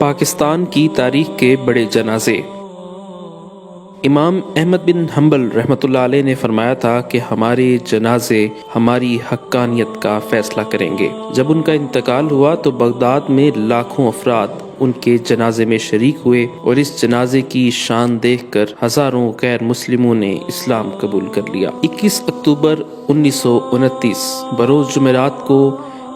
پاکستان کی تاریخ کے بڑے جنازے۔ امام احمد بن حنبل رحمۃ اللہ علیہ نے فرمایا تھا کہ ہمارے جنازے ہماری حقانیت کا فیصلہ کریں گے۔ جب ان کا انتقال ہوا تو بغداد میں لاکھوں افراد ان کے جنازے میں شریک ہوئے اور اس جنازے کی شان دیکھ کر ہزاروں غیر مسلموں نے اسلام قبول کر لیا۔ 21 اکتوبر 1929 بروز جمعرات کو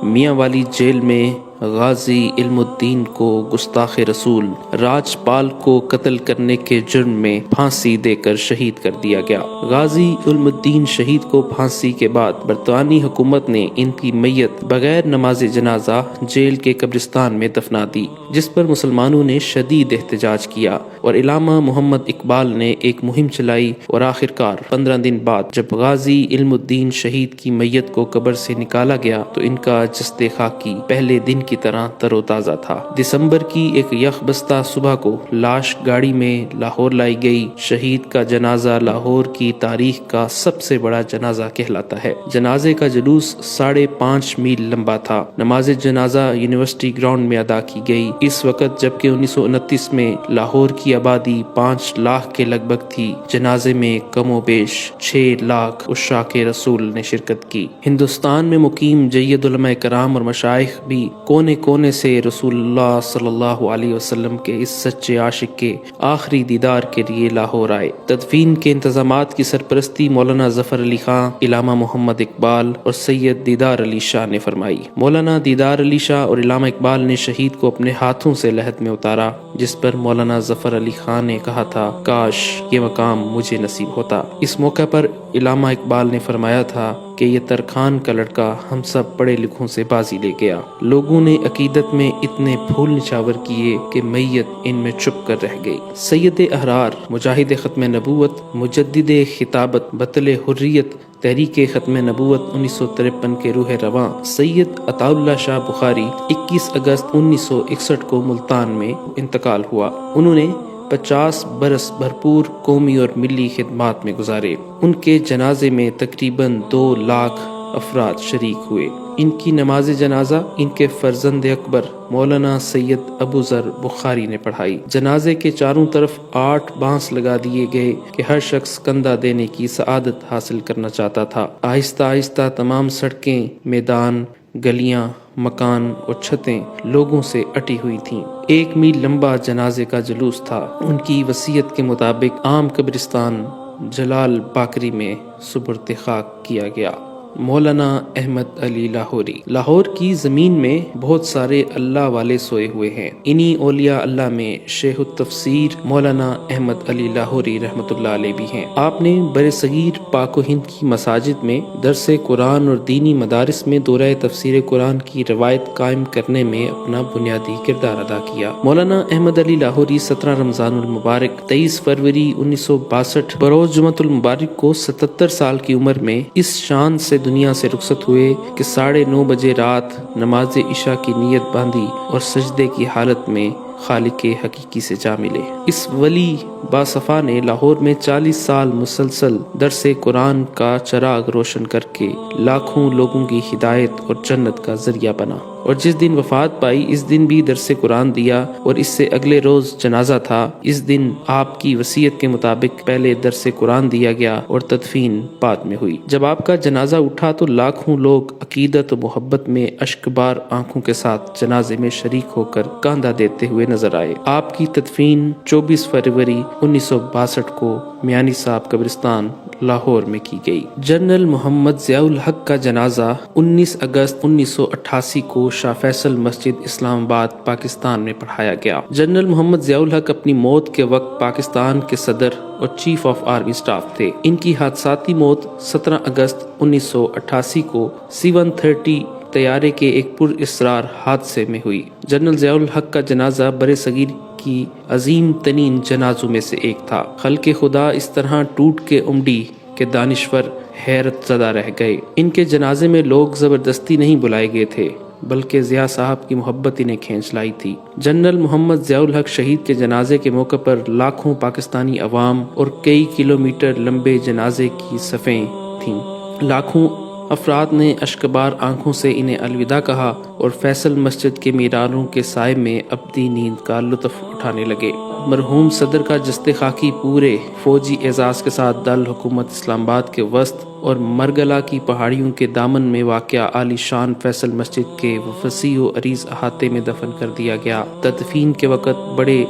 میاں والی جیل میں غازی علم الدین کو گستاخ رسول راج پال کو قتل کرنے کے جرم میں پھانسی دے کر شہید کر دیا گیا۔ غازی علم الدین شہید کو پھانسی کے بعد برطانوی حکومت نے ان کی میت بغیر نماز جنازہ جیل کے قبرستان میں دفنا دی، جس پر مسلمانوں نے شدید احتجاج کیا اور علامہ محمد اقبال نے ایک مہم چلائی اور آخرکار 15 دن بعد جب غازی علم الدین شہید کی میت کو قبر سے نکالا گیا تو ان کا جسد خاکی پہلے دن کی طرح تر و تازہ تھا۔ دسمبر کی ایک یخ بستہ صبح کو لاش گاڑی میں لاہور لائی گئی۔ شہید کا جنازہ لاہور کی تاریخ کا سب سے بڑا جنازہ کہلاتا ہے۔ جنازے کا جلوس 5.5 میل لمبا تھا۔ نماز جنازہ یونیورسٹی گراؤنڈ میں ادا کی گئی۔ اس وقت جبکہ 1929 میں لاہور کی آبادی 5 لاکھ کے لگ بھگ تھی، جنازے میں کم و بیش 6 لاکھ عشاق رسول نے شرکت کی۔ ہندوستان میں مقیم جید علماء کرام اور مشائخ بھی کونے کونے سے رسول اللہ صلی اللہ علیہ وسلم کے اس سچے عاشق کے آخری دیدار کے لیے لاہور آئے۔ تدفین کے انتظامات کی سرپرستی مولانا ظفر علی خان، علامہ محمد اقبال اور سید دیدار علی شاہ نے فرمائی۔ مولانا دیدار علی شاہ اور علامہ اقبال نے شہید کو اپنے ہاتھوں سے لحد میں اتارا، جس پر مولانا ظفر علی خان نے کہا تھا، کاش یہ مقام مجھے نصیب ہوتا۔ اس موقع پر علامہ اقبال نے فرمایا تھا کہ یہ ترخان کا لڑکا ہم سب پڑھے لکھوں سے بازی لے گیا۔ لوگوں نے عقیدت میں اتنے پھول نچھاور کیے کہ میت ان میں چھپ کر رہ گئی۔ سید احرار، مجاہد ختم نبوت، مجدد خطابت، بطل حریت، تحریک ختم نبوت 1953 کے روح رواں سید عطا اللہ شاہ بخاری 21 اگست 1961 کو ملتان میں انتقال ہوا۔ انہوں نے 50 برس بھرپور قومی اور ملی خدمات میں گزارے۔ ان کے جنازے میں تقریباً 2 لاکھ افراد شریک ہوئے۔ ان کی نماز جنازہ ان کے فرزند اکبر مولانا سید ابو ذر بخاری نے پڑھائی۔ جنازے کے چاروں طرف 8 بانس لگا دیے گئے کہ ہر شخص کندھا دینے کی سعادت حاصل کرنا چاہتا تھا۔ آہستہ آہستہ تمام سڑکیں، میدان، گلیاں، مکان اور چھتیں لوگوں سے اٹی ہوئی تھیں۔ 1 میل لمبا جنازے کا جلوس تھا۔ ان کی وصیت کے مطابق عام قبرستان جلال باقری میں سپرد خاک کیا گیا۔ مولانا احمد علی لاہوری۔ لاہور کی زمین میں بہت سارے اللہ والے سوئے ہوئے ہیں۔ انہی اولیاء اللہ میں شیخ التفسیر مولانا احمد علی لاہوری رحمۃ اللہ علیہ بھی ہیں۔ آپ نے برصغیر پاک و ہند کی مساجد میں درس قرآن اور دینی مدارس میں دورہ تفسیر قرآن کی روایت قائم کرنے میں اپنا بنیادی کردار ادا کیا۔ مولانا احمد علی لاہوری 17 رمضان المبارک 23 فروری 1962 بروز جمعۃ المبارک کو 77 سال کی عمر میں اس شان سے دنیا سے رخصت ہوئے کہ 9:30 بجے رات نماز عشاء کی نیت باندھی اور سجدے کی حالت میں خالق حقیقی سے جا ملے۔ اس ولی باصفا نے لاہور میں 40 سال مسلسل درس قرآن کا چراغ روشن کر کے لاکھوں لوگوں کی ہدایت اور جنت کا ذریعہ بنا، اور جس دن وفات پائی اس دن بھی درس قرآن دیا اور اس سے اگلے روز جنازہ تھا۔ اس دن آپ کی وصیت کے مطابق پہلے درس قرآن دیا گیا اور تدفین بعد میں ہوئی۔ جب آپ کا جنازہ اٹھا تو لاکھوں لوگ عقیدت و محبت میں اشکبار آنکھوں کے ساتھ جنازے میں شریک ہو کر کاندھا دیتے ہوئے نظر آئے۔ آپ کی تدفین 24 فروری 1962 کو میانی صاحب قبرستان لاہور میں کی گئی۔ جنرل محمد ضیاء الحق کا جنازہ 19 اگست 1988 کو شاہ فیصل مسجد اسلام آباد پاکستان میں پڑھایا گیا۔ جنرل محمد ضیاء الحق اپنی موت کے وقت پاکستان کے صدر اور چیف آف آرمی سٹاف تھے۔ ان کی حادثاتی موت 17 اگست 1988 کو C-130 طیارے کے ایک پر اسرار حادثے میں ہوئی۔ جنرل ضیاء الحق کا جنازہ برصغیر کی عظیم ترین جنازوں میں سے ایک تھا۔ خلق خدا اس طرح ٹوٹ کے امڈی کہ دانشور حیرت زدہ رہ گئے۔ ان کے جنازے میں لوگ زبردستی نہیں بلائے گئے تھے، بلکہ ضیاء صاحب کی محبت انہیں کھینچ لائی تھی۔ جنرل محمد ضیاء الحق شہید کے جنازے کے موقع پر لاکھوں پاکستانی عوام اور کئی کلومیٹر لمبے جنازے کی صفیں تھیں۔ لاکھوں افراد نے اشکبار آنکھوں سے انہیں الوداع کہا اور فیصل مسجد کے میناروں کے سائے میں اپنی نیند کا لطف اٹھانے لگے۔ مرحوم صدر کا جسد خاکی پورے فوجی اعزاز کے ساتھ دارالحکومت اسلام آباد کے وسط اور مرگلا کی پہاڑیوں کے دامن میں واقع عالی شان فیصل مسجد کے وسیع و عریض احاطے میں دفن کر دیا گیا۔ تدفین کے وقت بڑے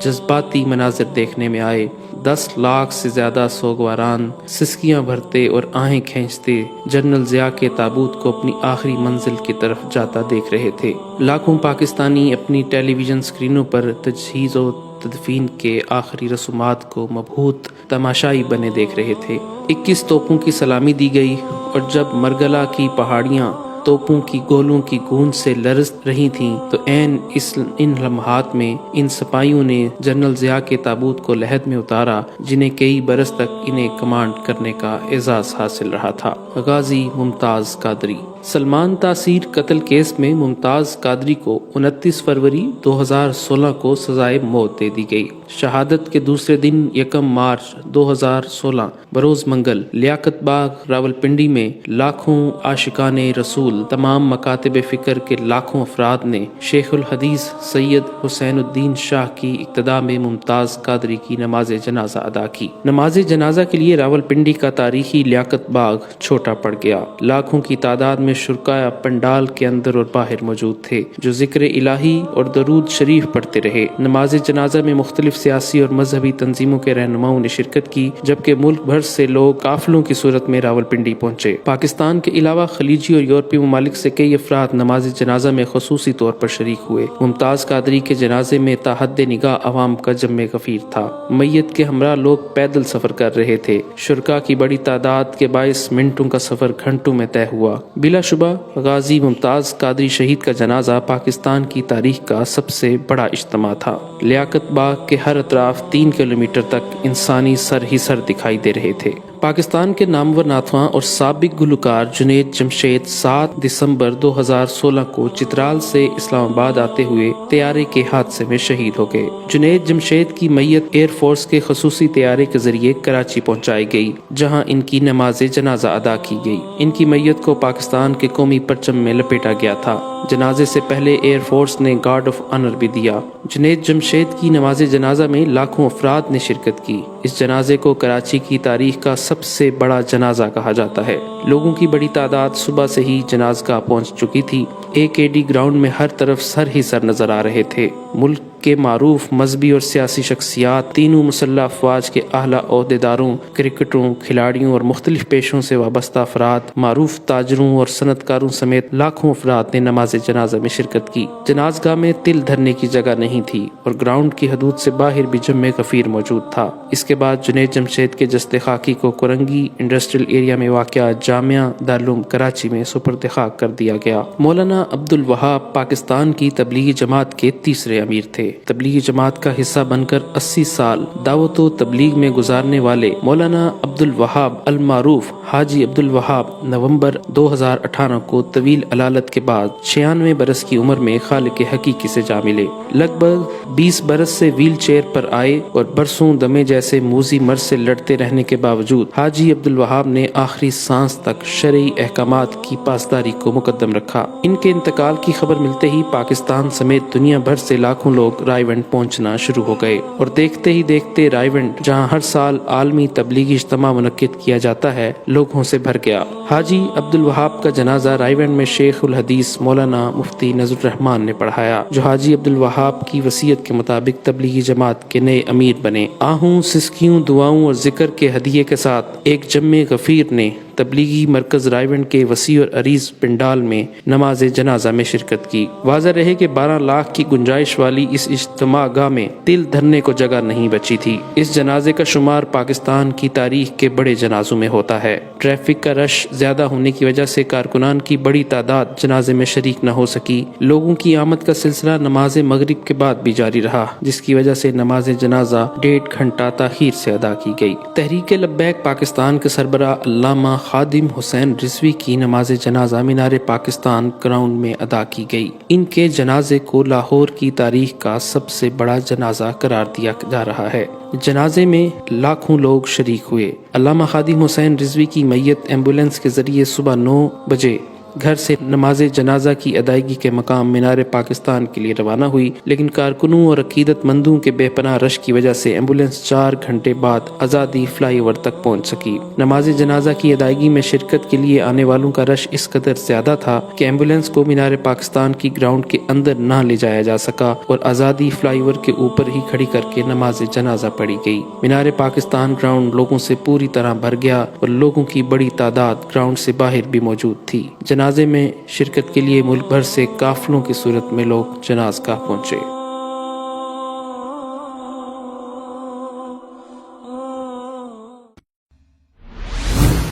جذباتی مناظر دیکھنے میں آئے۔ 10 لاکھ سے زیادہ سوگواران سسکیاں بھرتے اور آہیں کھینچتے جنرل ضیاء کے تابوت کو اپنی آخری منزل کی طرف جاتا دیکھ رہے تھے۔ لاکھوں پاکستانی اپنی ٹیلی ویژن سکرینوں پر تجہیز و تدفین کے آخری رسومات کو مبہوت تماشائی بنے دیکھ رہے تھے۔ 21 توپوں کی سلامی دی گئی اور جب مرگلا کی پہاڑیاں توپوں کی گولوں کی گونج سے لرز رہی تھیں تو ان لمحات میں ان سپاہیوں نے جنرل ضیاء کے تابوت کو لحد میں اتارا جنہیں کئی برس تک انہیں کمانڈ کرنے کا اعزاز حاصل رہا تھا۔ غازی ممتاز قادری۔ سلمان تاثیر قتل کیس میں ممتاز قادری کو 29 فروری 2016 کو سزائے موت دے دی گئی۔ شہادت کے دوسرے دن 1 مارچ 2016 بروز منگل لیاقت باغ راولپنڈی میں لاکھوں عاشقان رسول تمام مکاتب فکر کے لاکھوں افراد نے شیخ الحدیث سید حسین الدین شاہ کی اقتداء میں ممتاز قادری کی نماز جنازہ ادا کی۔ نماز جنازہ کے لیے راولپنڈی کا تاریخی لیاقت باغ چھوٹا پڑ گیا۔ لاکھوں کی تعداد میں شرکاء پنڈال کے اندر اور باہر موجود تھے جو ذکر الہی اور درود شریف پڑھتے رہے۔ نماز جنازہ میں مختلف سیاسی اور مذہبی تنظیموں کے رہنماؤں نے شرکت کی جبکہ ملک بھر سے لوگ قافلوں کی صورت میں راولپنڈی پہنچے۔ پاکستان کے علاوہ خلیجی اور یورپی ممالک سے کئی افراد نماز جنازہ میں خصوصی طور پر شریک ہوئے۔ ممتاز قادری کے جنازے میں تا حد نگاہ عوام کا جم غفیر تھا۔ میت کے ہمراہ لوگ پیدل سفر کر رہے تھے۔ شرکاء کی بڑی تعداد کے باعث منٹوں کا سفر گھنٹوں میں طے ہوا۔ بلا شبہ غازی ممتاز قادری شہید کا جنازہ پاکستان کی تاریخ کا سب سے بڑا اجتماع تھا۔ لیاقت باغ کے ہر اطراف 3 کلومیٹر تک انسانی سر ہی سر دکھائی دے رہے تھے۔ پاکستان کے نامور ناتواں اور سابق گلوکار جنید جمشید 7 دسمبر 2016 کو چترال سے اسلام آباد آتے ہوئے طیارے کے حادثے میں شہید ہو گئے۔ جنید جمشید کی میت ایئر فورس کے خصوصی طیارے کے ذریعے کراچی پہنچائی گئی جہاں ان کی نماز جنازہ ادا کی گئی۔ ان کی میت کو پاکستان کے قومی پرچم میں لپیٹا گیا تھا۔ جنازے سے پہلے ایئر فورس نے گارڈ آف آنر بھی دیا۔ جنید جمشید کی نماز جنازہ میں لاکھوں افراد نے شرکت کی۔ اس جنازے کو کراچی کی تاریخ کا سب سے بڑا جنازہ کہا جاتا ہے۔ لوگوں کی بڑی تعداد صبح سے ہی جنازگاہ پہنچ چکی تھی۔ AKD گراؤنڈ میں ہر طرف سر ہی سر نظر آ رہے تھے۔ ملک کے معروف مذہبی اور سیاسی شخصیات، تینوں مسلح افواج کے اعلیٰ عہدیداروں، کرکٹروں، کھلاڑیوں اور مختلف پیشوں سے وابستہ افراد، معروف تاجروں اور صنعت کاروں سمیت لاکھوں افراد نے نماز جنازہ میں شرکت کی۔ جنازگاہ میں تل دھرنے کی جگہ نہیں تھی اور گراؤنڈ کی حدود سے باہر بھی جم غفیر موجود تھا۔ اس کے بعد جنید جمشید کے جسد خاکی کو کرنگی انڈسٹریل ایریا میں واقع جامعہ دارالعلوم کراچی میں سپرد خاک کر دیا گیا۔ مولانا عبد الوہاب پاکستان کی تبلیغی جماعت کے تیسرے امیر تھے۔ تبلیغی جماعت کا حصہ بن کر 80 سال دعوت و تبلیغ میں گزارنے والے مولانا عبد الوہاب المعروف حاجی عبد الوہاب نومبر 2018 کو طویل علالت کے بعد 96 برس کی عمر میں خالق حقیقی سے جا ملے۔ لگ بھگ 20 برس سے ویل چیئر پر آئے اور برسوں دمے جیسے موذی مرض سے لڑتے رہنے کے باوجود حاجی عبد الوہاب نے آخری سانس تک شرعی احکامات کی پاسداری کو مقدم رکھا۔ ان کے انتقال کی خبر ملتے ہی پاکستان سمیت دنیا بھر سے لاکھوں لوگ رائیونڈ پہنچنا شروع ہو گئے اور دیکھتے ہی دیکھتے رائیونڈ جہاں ہر سال عالمی تبلیغی اجتماع منعقد کیا جاتا ہے لوگوں سے بھر گیا۔ حاجی عبد الوہاب کا جنازہ رائیونڈ میں شیخ الحدیث مولانا مفتی نذر الرحمان نے پڑھایا جو حاجی عبد الوہاب کی وصیت کے مطابق تبلیغی جماعت کے نئے امیر بنے۔ آہوں، سسکیوں، دعاؤں اور ذکر کے ہدیے کے ساتھ ایک جم غفیر نے تبلیغی مرکز رائیونڈ کے وسیع اور عریض پنڈال میں نماز جنازہ میں شرکت کی۔ واضح رہے کہ 12 لاکھ کی گنجائش والی اس اجتماع گاہ میں تل دھرنے کو جگہ نہیں بچی تھی۔ اس جنازے کا شمار پاکستان کی تاریخ کے بڑے جنازوں میں ہوتا ہے۔ ٹریفک کا رش زیادہ ہونے کی وجہ سے کارکنان کی بڑی تعداد جنازے میں شریک نہ ہو سکی۔ لوگوں کی آمد کا سلسلہ نماز مغرب کے بعد بھی جاری رہا جس کی وجہ سے نماز جنازہ 1.5 گھنٹہ تاخیر سے ادا کی گئی۔ تحریک لبیک پاکستان کے سربراہ علامہ خادم حسین رضوی کی نماز جنازہ مینار پاکستان گراؤنڈ میں ادا کی گئی۔ ان کے جنازے کو لاہور کی تاریخ کا سب سے بڑا جنازہ قرار دیا جا رہا ہے۔ جنازے میں لاکھوں لوگ شریک ہوئے۔ علامہ خادم حسین رضوی کی میت ایمبولینس کے ذریعے صبح 9 بجے گھر سے نماز جنازہ کی ادائیگی کے مقام مینار پاکستان کے لیے روانہ ہوئی، لیکن کارکنوں اور عقیدت مندوں کے بے پناہ رش کی وجہ سے ایمبولینس 4 گھنٹے بعد آزادی فلائی اوور تک پہنچ سکی۔ نماز جنازہ کی ادائیگی میں شرکت کے لیے آنے والوں کا رش اس قدر زیادہ تھا کہ ایمبولینس کو مینار پاکستان کی گراؤنڈ کے اندر نہ لے جایا جا سکا اور آزادی فلائی اوور کے اوپر ہی کھڑی کر کے نماز جنازہ پڑھی گئی۔ مینار پاکستان گراؤنڈ لوگوں سے پوری طرح بھر گیا اور لوگوں کی بڑی تعداد گراؤنڈ سے باہر بھی موجود تھی۔ جنازے میں شرکت کے لیے ملک بھر سے قافلوں کی صورت میں لوگ جنازگاہ پہنچے۔